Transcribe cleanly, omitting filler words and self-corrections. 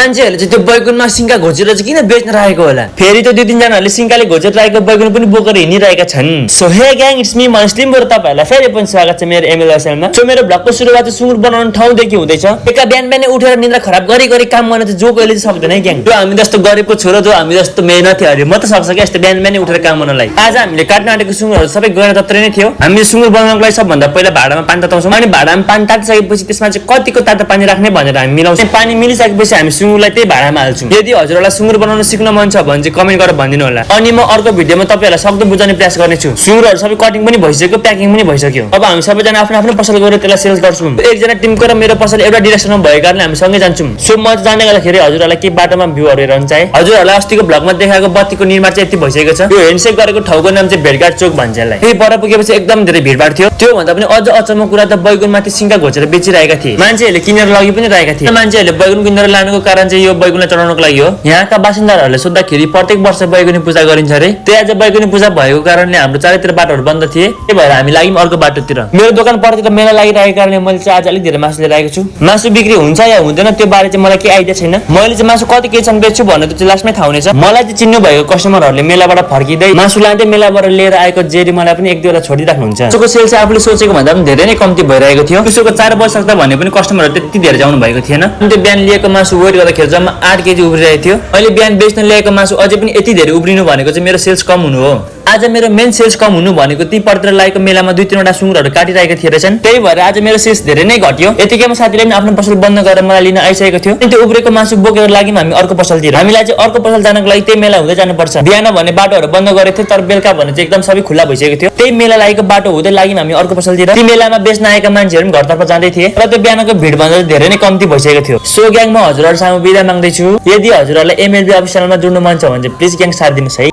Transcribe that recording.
मान्छेहरूले चाहिँ त्यो बैगुनमा सिङ्का घोचेर चाहिँ किन बेच्न राखेको होला? फेरि त्यो 2-3 जनाहरूले सिङ्काले घोचेर राखेको बैगुन पनि बोकेर हिँडिरहेका छन्। सो हे ग्याङ, इट्स मी मस्लिम बरु तपाईहरुलाई फेरि पनि स्वागत छ मेरो एमएल च्यानलमा। सो मेरो भ्लगको सुरुवात चाहिँ सुँगुर बनाउने ठाउँदेखि हुँदैछ। एका बिहान उठेर निद्रा खराब गरी काम गर्न चाहिँ जो कहिले चाहिँ सक्दैन है ग्याङ। जो हामी जस्तो गरिबको छोरो, जो हामी जस्तो मेहनतीहरु म त सक्छ के यस्तो बिहान उठेर काम गर्नलाई। आज हामीले काट्न आँटेको सुँगुरहरु सबै गएर तत्रै नै थियो। हामीले सुँगुर बनाउनको लागि सबभन्दा पहिला भाडामा पानी तताउँछौँ। अनि भाडामा पानी तातिसकेपछि त्यसमा चाहिँ कतिको तातो पानी राख्ने भनेर हामी मिलाउँछौँ। पानी मिलिसकेपछि हामी सुँगुरलाई त्यही भाडामा हाल्छौँ। यदि हजुरहरूलाई सुँगुर बनाउन सिक्न मन छ भने चाहिँ कमेन्ट गरेर भनिदिनु होला। अनि म अर्को भिडियोमा तपाईहरुलाई सक्दो बुझाउने प्रयास गर्नेछु। सुँगुरहरु सबै कटिङ पनि भइसक्यो, प्याकिङ पनि भइसक्यो। अब हामी सबैजना आफ्नो पसल गएर त्यसलाई सेल्स गर्छौँ। एकजना टिमको र मेरो पसल एउटा डिरेक्सनमा भएको कारणले हामी सँगै जान्छौँ। सो म जाने गर्दाखेरि हजुरहरूलाई के बाटोमा भ्यूहरु हेर्न चाहे। हजुरहरूलाई अस्तिको भ्लगमा देखाएको बत्तीको निर्माण चाहिँ यति भइसकेको छ। यो ह्यान्डसेक गरेको ठाउँको नाम चाहिँ भेटघाट चोक भन्छ यसलाई। फेरि पर पुगेपछि एकदम धेरै भिडभाड थियो। त्यो भन्दा पनि अझ अचम्मको कुरा त बैगुनमाथि सिङ्का घोचेर बेचिरहेका थिए। मान्छेहरूले किनेर लगी पनि रहेका थिए। मान्छेहरूले बैगुन किनेर लानुको कारण चाहिँ यो बैगुनलाई चढाउनको लागि हो। यहाँका बासिन्दाहरूले सोद्धाखेरि प्रत्येक वर्ष बैगुनी पूजा गरिन्छ रे। त्यही आज बैगुनी पूजा भएको कारणले हाम्रो चारैतिर बाटोहरू बन्द थिए। त्यही भएर हामी लाग्यौँ अर्को बाटोतिर। मेरो दोकान परतिर मेला लागिरहेको कारणले मैले चाहिँ आज अलिक धेरै मासु लिएर आएको छु। मासु बिक्री हुन्छ या हुँदैन त्यो बारे चाहिँ मलाई केही आइडिया छैन। मैले चाहिँ मासु कति केजीसम्म बेच्छु भन्ने चाहिँ लास्टमै थाहा हुनेछ। मलाई चाहिँ चिन्नु भएको कस्टमरहरूले मेलाबाट फर्किँदै मासु लाँदै मेलाबाट लिएर आएको जेरी मलाई पनि 1-2 वटा छोडिराख्नुहुन्छ। उसको सेल चाहिँ आफूले सोचेको भन्दा पनि धेरै नै कम्ती भइरहेको थियो। उसको 4 बजिसक्दा भने पनि कस्टमरहरू त्यति धेरै जाउनु भएको थिएन। अनि त्यो बिहान लिएको मासु वेट गर्दाखेरि जम्मा 8 केजी उब्रिरहेको थियो। अहिले बिहान बेच्न ल्याएको मासु अझै पनि यति धेरै उब्रिनु भनेको चाहिँ मेरो सेल्स कम हुनु हो। आज मेरो मेन सेल्स कम हुनु भनेको ती परतिर लागेको मेलामा 2-3 वटा सुँगुरहरू काटिरहेका थिए रहेछन्। त्यही भएर आज मेरो सेल्स धेरै नै घट्यो। यतिकैमा साथीले पनि आफ्नो पसल बन्द गरेर मलाई लिन आइसकेको थियो। अनि त्यो उब्रेको मासु बोकेर लाग्यौँ हामी अर्को पसलतिर। हामीलाई चाहिँ अर्को पसल जानको लागि त्यही मेला हुँदै जानुपर्छ। बिहान भने बाटोहरू बन्द गरेको थियो, तर बेलुका भने चाहिँ एकदम सबै खुल्ला भइसकेको थियो। त्यही मेला लागेको बाटो हुँदै लाग्यौँ हामी अर्को पसलतिर। ती मेलामा बेच्न आएका मान्छेहरू पनि घरतर्फ जाँदै थिए र त्यो बिहानको भिड भन्दा धेरै नै कम्ती भइसकेको थियो। सो ग्याङ, म हजुरहरू सामु बिदा माग्दैछु। यदि हजुरहरूलाई एमएलबी अफिसियलमा जुड्नु मन छ भने चाहिँ प्लिज ग्याङ साथ दिनुहोस् है।